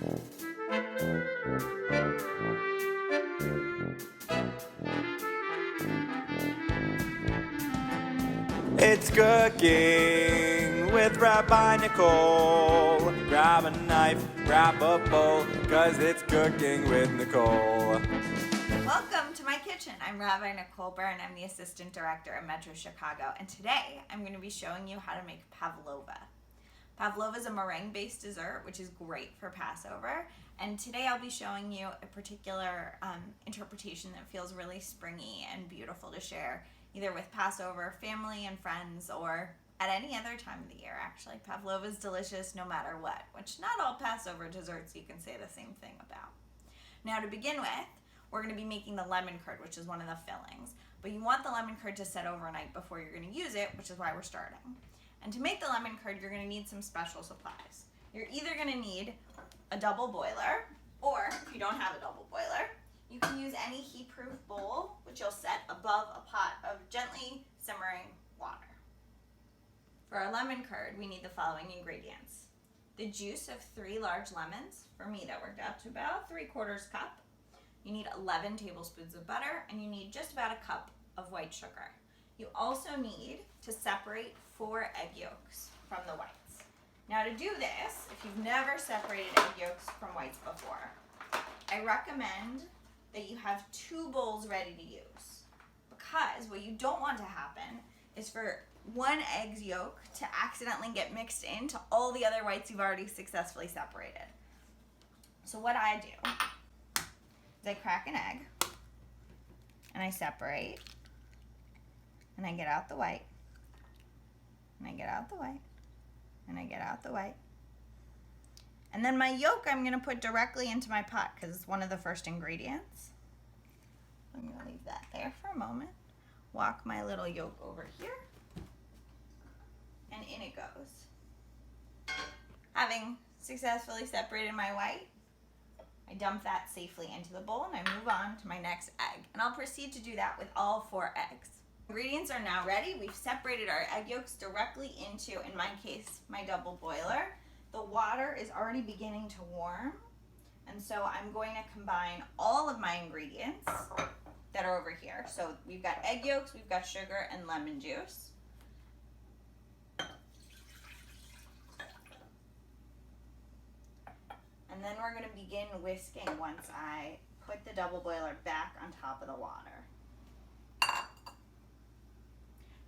It's cooking with Rabbi Nicole. Grab a knife, grab a bowl, cause it's cooking with Nicole. Welcome to my kitchen. I'm Rabbi Nicole Berne. I'm the assistant director at Metro Chicago, and today I'm going to be showing you how to make Pavlova. Pavlova is a meringue-based dessert, which is great for Passover, and today I'll be showing you a particular interpretation that feels really springy and beautiful to share, either with Passover, family and friends, or at any other time of the year, actually. Pavlova is delicious no matter what, which not all Passover desserts you can say the same thing about. Now, to begin with, we're going to be making the lemon curd, which is one of the fillings. But you want the lemon curd to set overnight before you're going to use it, which is why we're starting. And to make the lemon curd, you're going to need some special supplies. You're either going to need a double boiler, or if you don't have a double boiler, you can use any heat-proof bowl, which you'll set above a pot of gently simmering water. For our lemon curd, we need the following ingredients. The juice of 3 large lemons. For me, that worked out to about 3/4 cup. You need 11 tablespoons of butter, and you need just about a cup of white sugar. You also need to separate 4 egg yolks from the whites. Now, to do this, if you've never separated egg yolks from whites before, I recommend that you have 2 bowls ready to use, because what you don't want to happen is for one egg's yolk to accidentally get mixed into all the other whites you've already successfully separated. So what I do is I crack an egg, and I separate, and I get out the white, and I get out the white, and I get out the white. And then my yolk I'm going to put directly into my pot because it's one of the first ingredients. I'm going to leave that there for a moment. Walk my little yolk over here, and in it goes. Having successfully separated my white, I dump that safely into the bowl, and I move on to my next egg. And I'll proceed to do that with all 4 eggs. Ingredients are now ready. We've separated our egg yolks directly into, in my case, my double boiler. The water is already beginning to warm, and so I'm going to combine all of my ingredients that are over here. So we've got egg yolks, we've got sugar, and lemon juice. And then we're going to begin whisking once I put the double boiler back on top of the water.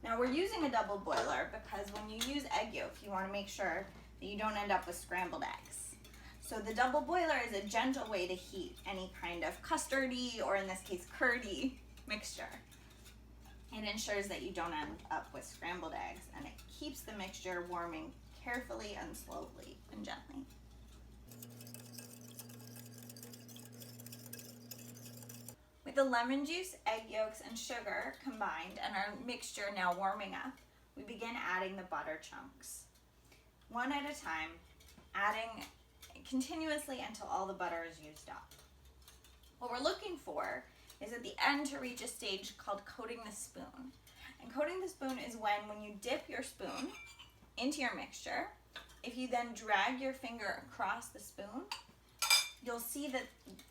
Now, we're using a double boiler because when you use egg yolk, you want to make sure that you don't end up with scrambled eggs. So the double boiler is a gentle way to heat any kind of custardy, or in this case, curdy mixture. It ensures that you don't end up with scrambled eggs, and it keeps the mixture warming carefully and slowly and gently. With the lemon juice, egg yolks, and sugar combined, and our mixture now warming up, we begin adding the butter chunks. One at a time, adding continuously until all the butter is used up. What we're looking for is at the end to reach a stage called coating the spoon. And coating the spoon is when you dip your spoon into your mixture, if you then drag your finger across the spoon, you'll see that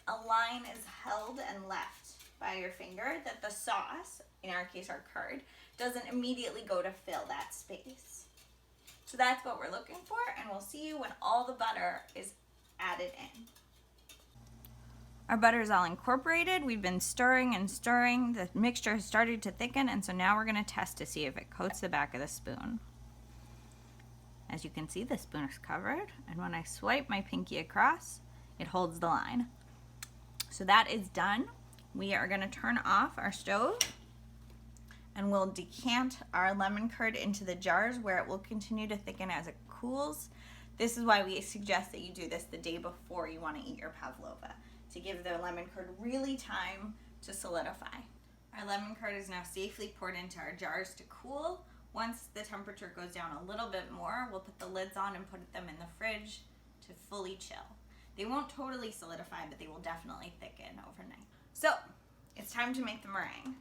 a line is held and left by your finger, that the sauce, in our case our curd, doesn't immediately go to fill that space. So that's what we're looking for, and we'll see you when all the butter is added in. Our butter is all incorporated. We've been stirring and stirring. The mixture has started to thicken, and so now we're going to test to see if it coats the back of the spoon. As you can see, the spoon is covered, and when I swipe my pinky across, it holds the line. So that is done. We are going to turn off our stove, and we'll decant our lemon curd into the jars where it will continue to thicken as it cools. This is why we suggest that you do this the day before you want to eat your Pavlova, to give the lemon curd really time to solidify. Our lemon curd is now safely poured into our jars to cool. Once the temperature goes down a little bit more, we'll put the lids on and put them in the fridge to fully chill. They won't totally solidify, but they will definitely thicken overnight. So, it's time to make the meringue.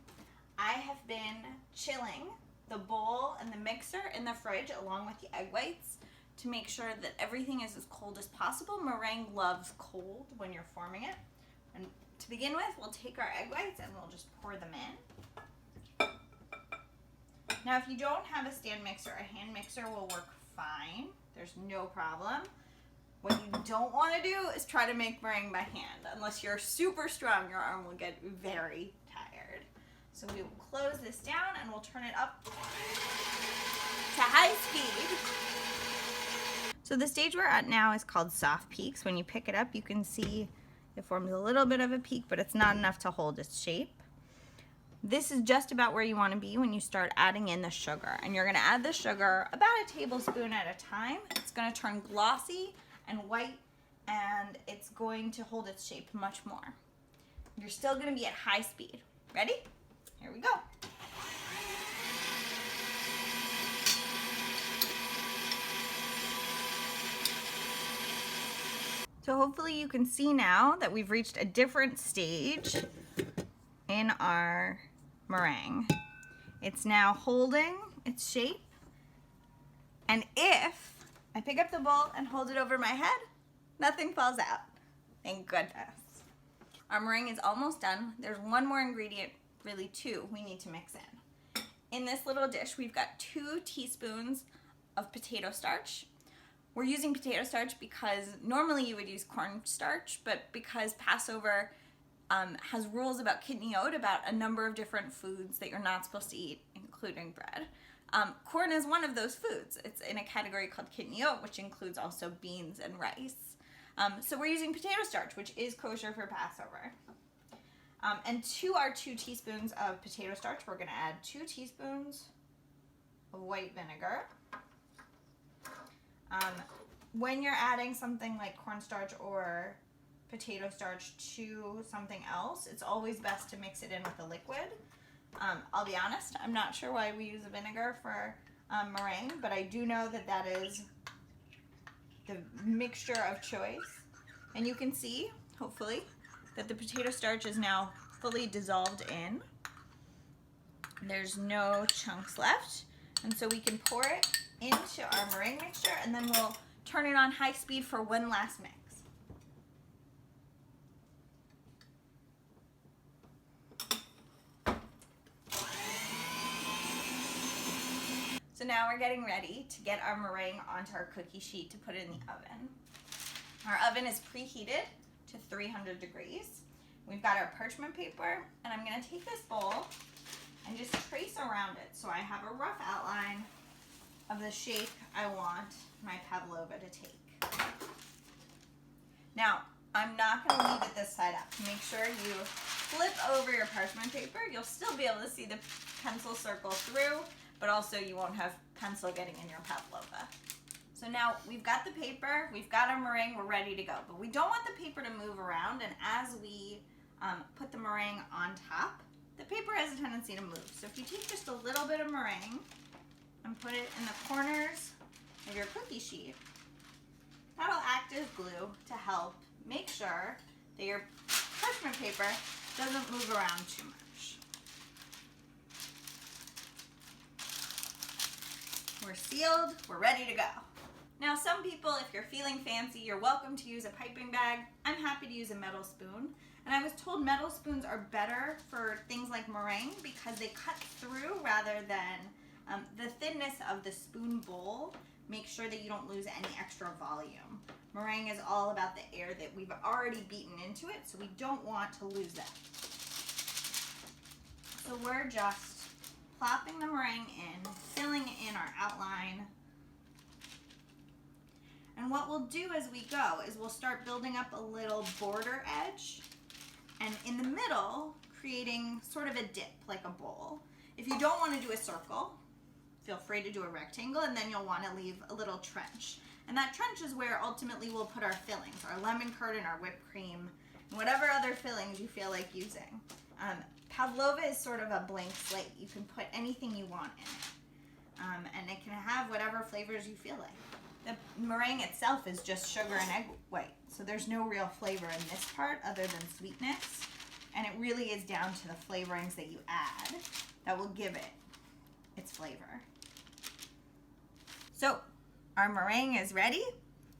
I have been chilling the bowl and the mixer in the fridge along with the egg whites to make sure that everything is as cold as possible. Meringue loves cold when you're forming it. And to begin with, we'll take our egg whites and we'll just pour them in. Now, if you don't have a stand mixer, a hand mixer will work fine. There's no problem. What you don't want to do is try to make meringue by hand. Unless you're super strong, your arm will get very tired. So we will close this down and we'll turn it up to high speed. So the stage we're at now is called soft peaks. When you pick it up, you can see it forms a little bit of a peak, but it's not enough to hold its shape. This is just about where you want to be when you start adding in the sugar. And you're going to add the sugar about a tablespoon at a time. It's going to turn glossy and white, and it's going to hold its shape much more. You're still going to be at high speed. Ready? Here we go. So hopefully you can see now that we've reached a different stage in our meringue. It's now holding its shape, and if I pick up the bowl and hold it over my head, nothing falls out. Thank goodness. Our meringue is almost done. There's one more ingredient, really two, we need to mix in. In this little dish, we've got 2 teaspoons of potato starch. We're using potato starch because normally you would use cornstarch, but because Passover has rules about kitniot, about a number of different foods that you're not supposed to eat, including bread. Corn is one of those foods. It's in a category called kitniot, which includes also beans and rice. So we're using potato starch, which is kosher for Passover. And to our 2 teaspoons of potato starch, we're going to add 2 teaspoons of white vinegar. When you're adding something like cornstarch or potato starch to something else, it's always best to mix it in with a liquid. I'll be honest, I'm not sure why we use a vinegar for meringue, but I do know that that is the mixture of choice. And you can see, hopefully, that the potato starch is now fully dissolved in. There's no chunks left, and so we can pour it into our meringue mixture, and then we'll turn it on high speed for one last mix. So now we're getting ready to get our meringue onto our cookie sheet to put it in the oven. Our oven is preheated to 300 degrees. We've got our parchment paper, and I'm going to take this bowl and just trace around it so I have a rough outline of the shape I want my Pavlova to take. Now, I'm not going to leave it this side up. Make sure you flip over your parchment paper. You'll still be able to see the pencil circle through, but also you won't have pencil getting in your Pavlova. So now we've got the paper, we've got our meringue, we're ready to go. But we don't want the paper to move around, and as we put the meringue on top, the paper has a tendency to move. So if you take just a little bit of meringue and put it in the corners of your cookie sheet, that'll act as glue to help make sure that your parchment paper doesn't move around too much. We're sealed, we're ready to go. Now some people, if you're feeling fancy, you're welcome to use a piping bag. I'm happy to use a metal spoon. And I was told metal spoons are better for things like meringue because they cut through rather than the thinness of the spoon bowl makes sure that you don't lose any extra volume. Meringue is all about the air that we've already beaten into it, so we don't want to lose that. So we're just plopping the meringue in, filling in our outline. And what we'll do as we go is we'll start building up a little border edge, and in the middle, creating sort of a dip, like a bowl. If you don't want to do a circle, feel free to do a rectangle, and then you'll want to leave a little trench. And that trench is where ultimately we'll put our fillings, our lemon curd and our whipped cream, and whatever other fillings you feel like using. Pavlova is sort of a blank slate. You can put anything you want in it. And it can have whatever flavors you feel like. The meringue itself is just sugar and egg white, so there's no real flavor in this part other than sweetness, and it really is down to the flavorings that you add that will give it its flavor. So Our meringue is ready.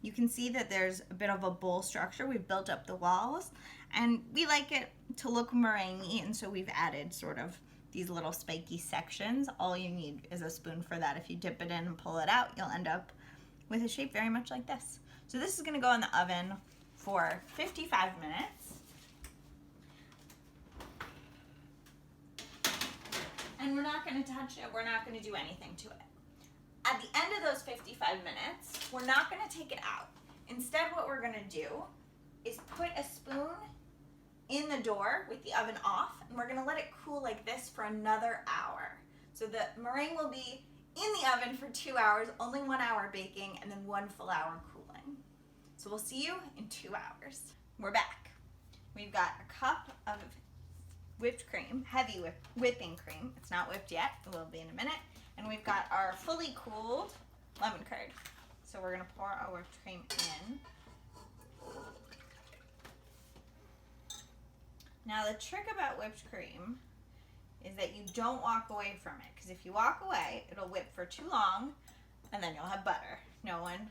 You can see that there's a bit of a bowl structure. We've built up the walls, and we like it to look meringue-y, and so we've added sort of these little spiky sections. All you need is a spoon for that. If you dip it in and pull it out, you'll end up with a shape very much like this. So this is gonna go in the oven for 55 minutes. And we're not gonna touch it, we're not gonna do anything to it. At the end of those 55 minutes, we're not gonna take it out. Instead, what we're gonna do is put a spoon in the door with the oven off, and we're gonna let it cool like this for another hour. So the meringue will be in the oven for 2 hours, only 1 hour baking, and then 1 full hour cooling. So we'll see you in 2 hours. We're back. We've got a cup of whipped cream, heavy whipping cream. It's not whipped yet, it will be in a minute. And we've got our fully cooled lemon curd. So we're gonna pour our whipped cream in. Now the trick about whipped cream is that you don't walk away from it, because if you walk away, it'll whip for too long, and then you'll have butter. No one,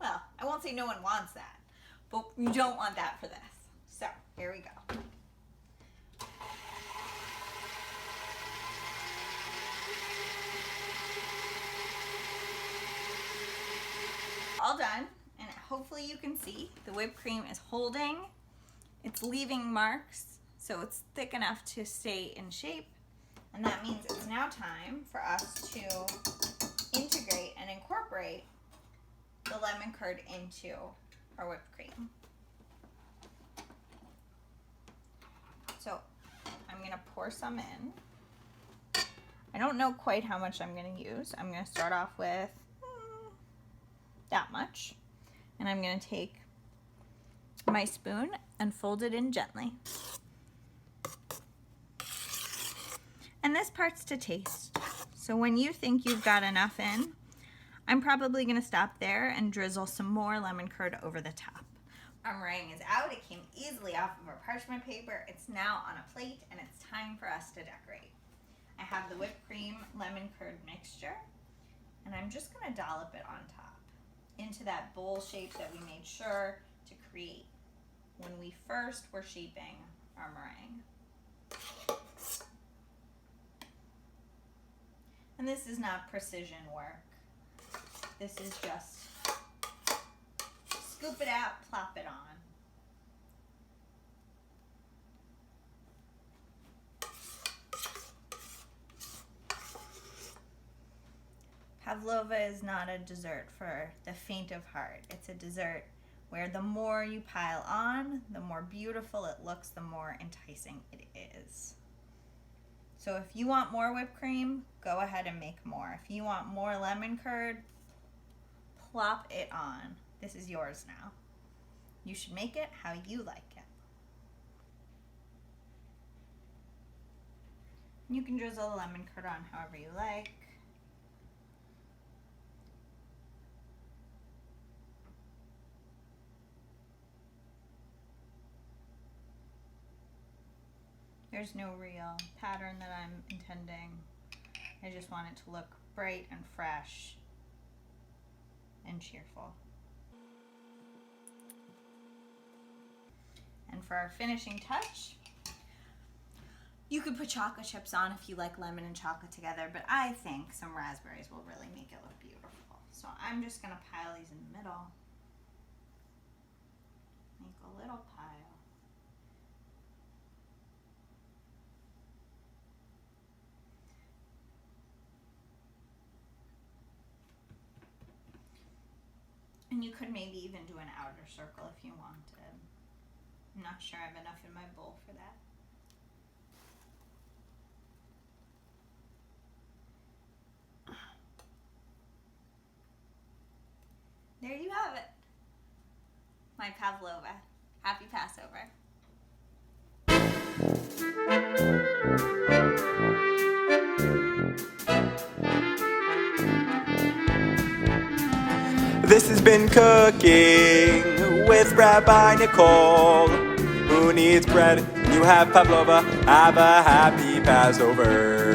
well, I won't say no one wants that, but you don't want that for this. So here we go. All done, and hopefully you can see the whipped cream is holding. It's leaving marks, so it's thick enough to stay in shape, and that means it's now time for us to integrate and incorporate the lemon curd into our whipped cream. So I'm gonna pour some in. I don't know quite how much I'm gonna use. I'm gonna start off with that much, and I'm going to take my spoon and fold it in gently. And this part's to taste. So when you think you've got enough in, I'm probably going to stop there and drizzle some more lemon curd over the top. Our meringue is out. It came easily off of our parchment paper. It's now on a plate, and it's time for us to decorate. I have the whipped cream lemon curd mixture, and I'm just going to dollop it on top into that bowl shape that we made sure to create when we first were shaping our meringue. And this is not precision work. This is just scoop it out, plop it on. Pavlova is not a dessert for the faint of heart. It's a dessert where the more you pile on, the more beautiful it looks, the more enticing it is. So if you want more whipped cream, go ahead and make more. If you want more lemon curd, plop it on. This is yours now. You should make it how you like it. You can drizzle the lemon curd on however you like. There's no real pattern that I'm intending. I just want it to look bright and fresh and cheerful. And for our finishing touch, you could put chocolate chips on if you like lemon and chocolate together, but I think some raspberries will really make it look beautiful. So I'm just gonna pile these in the middle. Make a little pile. And you could maybe even do an outer circle if you wanted. I'm not sure I have enough in my bowl for that. There you have it. My Pavlova. Happy Passover. This has been Cooking with Rabbi Nicole. Who needs bread? You have Pavlova. Have a happy Passover.